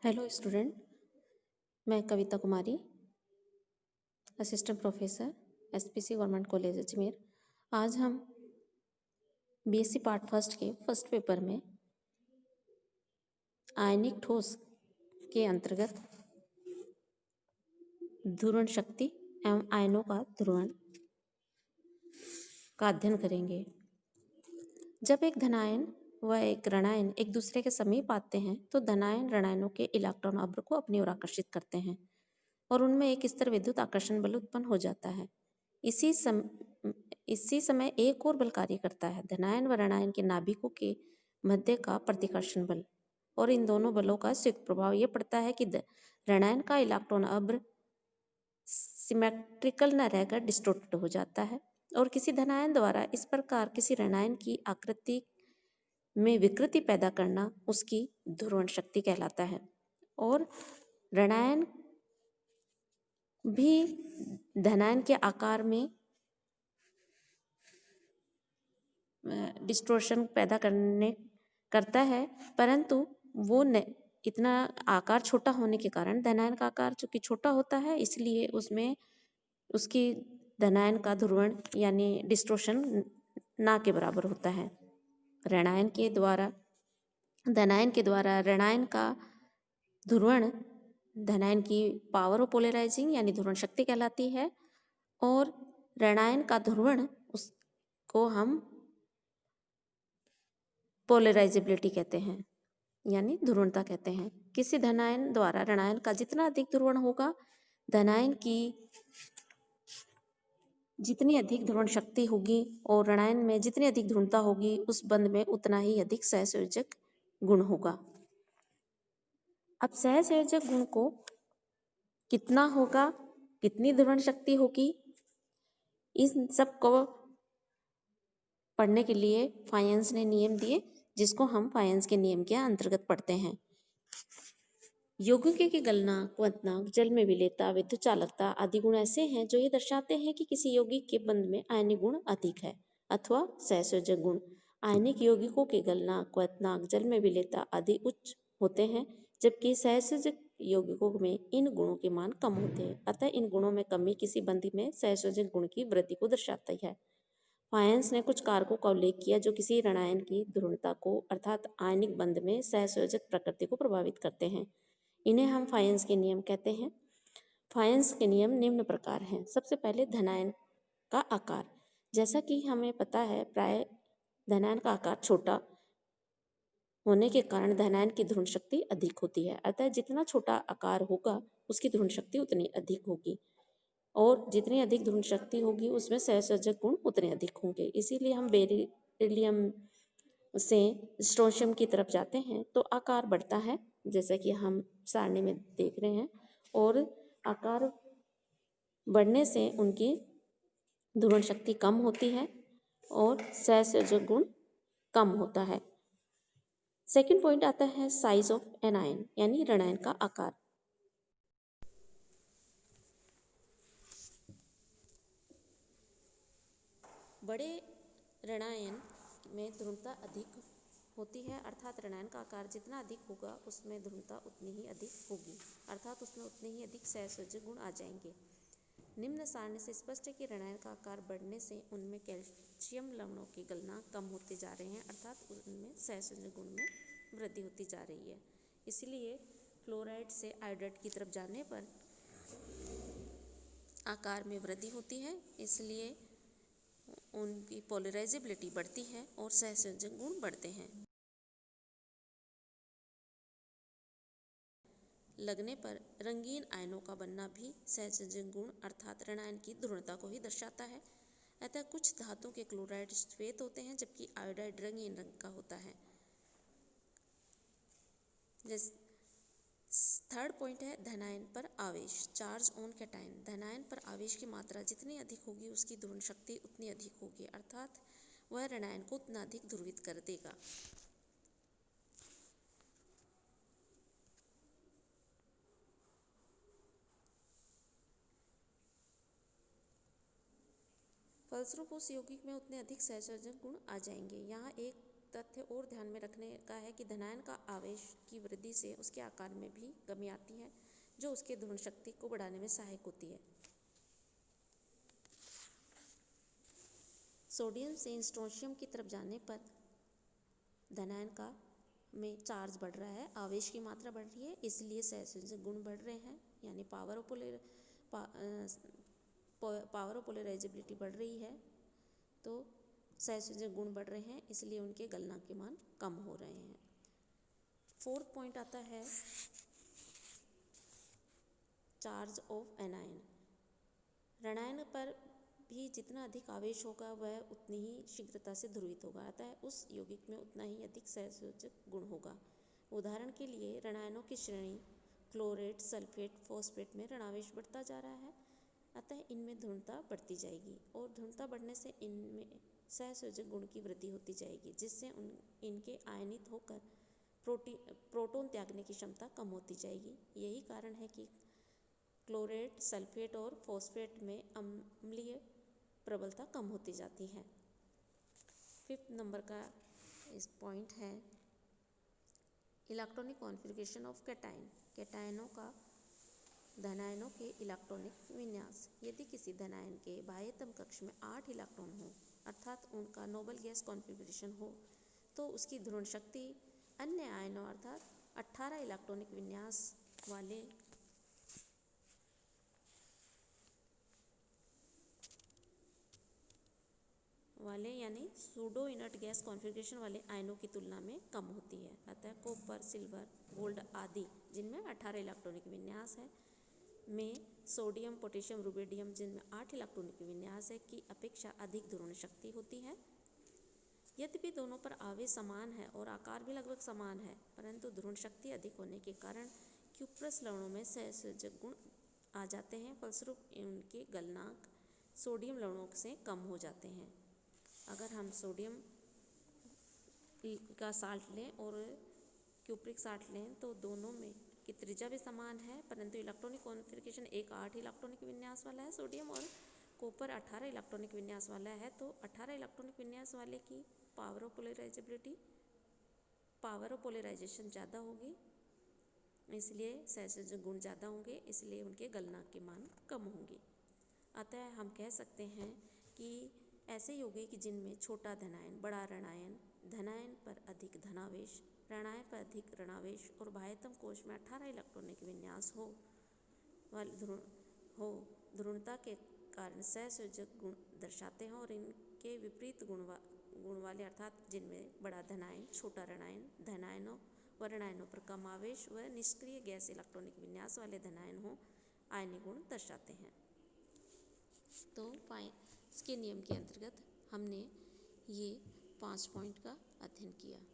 Hello student, मैं Kavita Kumari, assistant professor SPC government college Ajmer. आज हम बीएससी पार्ट फर्स्ट के फर्स्ट पेपर में आयनिक ठोस के अंतर्गत ध्रुवण शक्ति एवं आयनों का ध्रुवण का अध्ययन करेंगे। जब एक धनायन व एक ऋणायन एक दूसरे के समीप आते हैं तो धनायन ऋणायनों के इलेक्ट्रॉन अब्र को अपनी ओर आकर्षित करते हैं और उनमें एक स्तर विद्युत आकर्षण बल उत्पन्न हो जाता है। इसी समय एक और बल कार्य करता है, धनायन व ऋणायन के नाभिकों के मध्य का प्रतिकर्षण बल। और इन दोनों बलों का संयुक्त प्रभाव यह पड़ता है कि ऋणायन का इलेक्ट्रॉन अब्र सिमेट्रिकल न रहकर डिस्टोर्टेड हो जाता है और किसी धनायन द्वारा इस प्रकार किसी ऋणायन की आकृति में विकृति पैदा करना उसकी ध्रुवण शक्ति कहलाता है। और ऋणायन भी धनायन के आकार में डिस्टोर्शन पैदा करता है, परंतु वो इतना आकार छोटा होने के कारण धनायन का आकार चूंकि छोटा होता है इसलिए उसमें उसकी धनायन का ध्रुवण यानी डिस्टोर्शन ना के बराबर होता है। ऋणायन के द्वारा धनायन के द्वारा ऋणायन का ध्रुवण धनायन की पावर ऑफ पोलराइजिंग यानी ध्रुवण शक्ति कहलाती है और ऋणायन का ध्रुवण उसको हम पोलराइजेबिलिटी कहते हैं यानी ध्रुवणता कहते हैं। किसी धनायन द्वारा ऋणायन का जितना अधिक ध्रुवण होगा, धनायन की जितनी अधिक ध्रुवण शक्ति होगी और ऋणायन में जितनी अधिक ध्रुवणता होगी, उस बंध में उतना ही अधिक सहसंयोजक गुण होगा। अब सहसंयोजक गुण को कितना होगा, कितनी ध्रुवण शक्ति होगी, इन सब को पढ़ने के लिए फायंस ने नियम दिए, जिसको हम फायंस के नियम के अंतर्गत पढ़ते हैं। यौगिक की गलनांक, क्वथनांक, जल में विलेयता, विद्युत चालकता आदि गुण ऐसे हैं जो ये दर्शाते हैं कि किसी यौगिक के बंध में आयनिक गुण अधिक है अथवा सहसंयोजक गुण। आयनिक यौगिकों के गलनांक, क्वथनांक, जल में विलेयता आदि उच्च होते हैं, जबकि सहसंयोजक यौगिकों में इन गुणों के मान कम होते हैं। अतः इन गुणों में कमी किसी बंध में सहसंयोजक गुण की वृद्धि को दर्शाती है। फायंस ने कुछ कारकों का उल्लेख किया जो किसी ऋणायन की ध्रुवणता को अर्थात आयनिक बंध में सहसंयोजक प्रकृति को प्रभावित करते हैं। इन्हें हम फायंस के नियम कहते हैं। फायंस के नियम निम्न प्रकार हैं। सबसे पहले धनायन का आकार। जैसा कि हमें पता है, प्राय धनायन का आकार छोटा होने के कारण धनायन की ध्रुवण शक्ति अधिक होती है। अतः जितना छोटा आकार होगा उसकी ध्रुवण शक्ति उतनी अधिक होगी और जितनी अधिक ध्रुवण शक्ति होगी उसमें सहसंयोजक गुण उतने अधिक होंगे। इसीलिए हम बेरिलियम से स्ट्रोंशियम की तरफ जाते हैं तो आकार बढ़ता है, जैसा कि हम सारणी में देख रहे हैं, और आकार बढ़ने से उनकी ध्रुवण शक्ति कम होती है और सहसंयोजक गुण कम होता है। सेकंड पॉइंट आता है साइज ऑफ एन आयन यानी ऋणायन का आकार। बड़े ऋणायन में ध्रुवणता अधिक होती है, अर्थात ऋणायन का आकार जितना अधिक होगा उसमें ध्रुवणता उतनी ही अधिक होगी, अर्थात उसमें उतने ही अधिक सहसंयोजक गुण आ जाएंगे। निम्न सारणी से स्पष्ट है कि ऋणायन का आकार बढ़ने से उनमें कैल्शियम लवणों की गलनांक कम होते जा रहे हैं, अर्थात उनमें सहसंयोजक गुण में वृद्धि होती जा रही है। इसलिए फ्लोराइड से आयोडाइड की तरफ जाने पर आकार में वृद्धि होती है, इसलिए उनकी पोलराइजेबिलिटी बढ़ती है और सहसंयोजक गुण बढ़ते हैं। लगने पर रंगीन आयनों का बनना भी सहसंयोजक गुण अर्थात ऋणायन की ध्रुवणता को ही दर्शाता है। अतः कुछ धातुओं के क्लोराइड श्वेत होते हैं जबकि आयोडाइड रंगीन रंग का होता है। थर्ड पॉइंट है धनायन पर आवेश, चार्ज ऑन कैटायन। धनायन पर आवेश की मात्रा जितनी अधिक होगी उसकी ध्रुवण शक्ति उतनी अधिक होगी, अर्थात वह ऋणायन को उतना अधिक ध्रुवित कर देगा। फलस्वरूप उस यौगिक में उतने अधिक सहसंयोजक गुण आ जाएंगे। यहाँ एक तथ्य और ध्यान में रखने का है कि धनायन का आवेश की वृद्धि से उसके आकार में भी कमी आती है, जो उसके ध्रुवण शक्ति को बढ़ाने में सहायक होती है। सोडियम से स्ट्रोंशियम की तरफ जाने पर धनायन का में चार्ज बढ़ रहा है, आवेश की मात्रा बढ़ रही है, इसलिए सहसंयोजक गुण बढ़ रहे हैं, यानी पावर ऑफ पोलराइजेबिलिटी बढ़ रही है, तो सहसंयोजक गुण बढ़ रहे हैं, इसलिए उनके गलनांक के मान कम हो रहे हैं। फोर्थ पॉइंट आता है चार्ज ऑफ एनायन। ऋणायन पर भी जितना अधिक आवेश होगा वह उतनी ही शीघ्रता से ध्रुवित होगा, अतः उस यौगिक में उतना ही अधिक सहसंयोजक गुण होगा। उदाहरण के लिए ऋणायनों की श्रेणी क्लोरेट, सल्फेट, फॉस्फेट में ऋणावेश बढ़ता जा रहा है, अतः इनमें ध्रुवता बढ़ती जाएगी और ध्रुवता बढ़ने से इनमें सहसंयोजक गुण की वृद्धि होती जाएगी, जिससे इनके आयनित होकर प्रोटॉन त्यागने की क्षमता कम होती जाएगी। यही कारण है कि क्लोरेट, सल्फेट और फॉस्फेट में अम्लीय प्रबलता कम होती जाती है। फिफ्थ नंबर का इस पॉइंट है इलेक्ट्रॉनिक कॉन्फ़िगरेशन ऑफ कैटायन। कैटायनों का धनायनों के इलेक्ट्रॉनिक विन्यास। यदि किसी धनायन के बाह्यतम कक्ष में 8 इलेक्ट्रॉन हो, अर्थात उनका नोबल गैस कॉन्फ़िगरेशन हो, तो उसकी ध्रुवण शक्ति अन्य आयनों अर्थात 18 इलेक्ट्रॉनिक विन्यास वाले यानी सूडो इनर्ट गैस कॉन्फ़िगरेशन वाले आयनों की तुलना में कम होती है। अतः कॉपर, सिल्वर, गोल्ड आदि जिनमें 18 इलेक्ट्रॉनिक विन्यास है में सोडियम, पोटेशियम, रुबिडियम जिनमें 8 इलेक्ट्रॉनिक विन्यास है की अपेक्षा अधिक ध्रुवण शक्ति होती है। यद्यपि दोनों पर आवेश समान है और आकार भी लगभग समान है, परंतु ध्रुवण शक्ति अधिक होने के कारण क्यूप्रस लवणों में सहसंयोजक गुण आ जाते हैं, फलस्वरूप उनके गलनांक सोडियम लवणों से कम हो जाते हैं। अगर हम सोडियम का साल्ट लें और क्यूप्रिक साल्ट लें तो दोनों में की त्रिज्या भी समान है, परंतु इलेक्ट्रॉनिक कॉन्फ़िगरेशन एक 8 इलेक्ट्रॉनिक विन्यास वाला है सोडियम और कॉपर 18 इलेक्ट्रॉनिक विन्यास वाला है, तो 18 इलेक्ट्रॉनिक विन्यास वाले की पावर ऑफ पोलराइजेशन ज़्यादा होगी, इसलिए सहसंयोजक गुण ज़्यादा होंगे, इसलिए उनके गलनांक के मान कम होंगे। अतः हम कह सकते हैं कि ऐसे यौगिक जिनमें छोटा धनायन, बड़ा ऋणायन, धनायन पर अधिक धनावेश, ऋणायन पर अधिक ऋणावेश और बाह्यतम कोश में 18 इलेक्ट्रॉनिक विन्यास हो ध्रुवणता के कारण सहसंयोजक गुण दर्शाते हैं, और इनके विपरीत गुण वाले अर्थात जिनमें बड़ा धनायन, छोटा ऋणायन, धनायनों व ऋणायनों पर कम आवेश व निष्क्रिय गैस इलेक्ट्रॉनिक विन्यास वाले धनायन हो, आयनिक गुण दर्शाते हैं। तो इसके नियम के अंतर्गत हमने ये 5 पॉइंट का अध्ययन किया।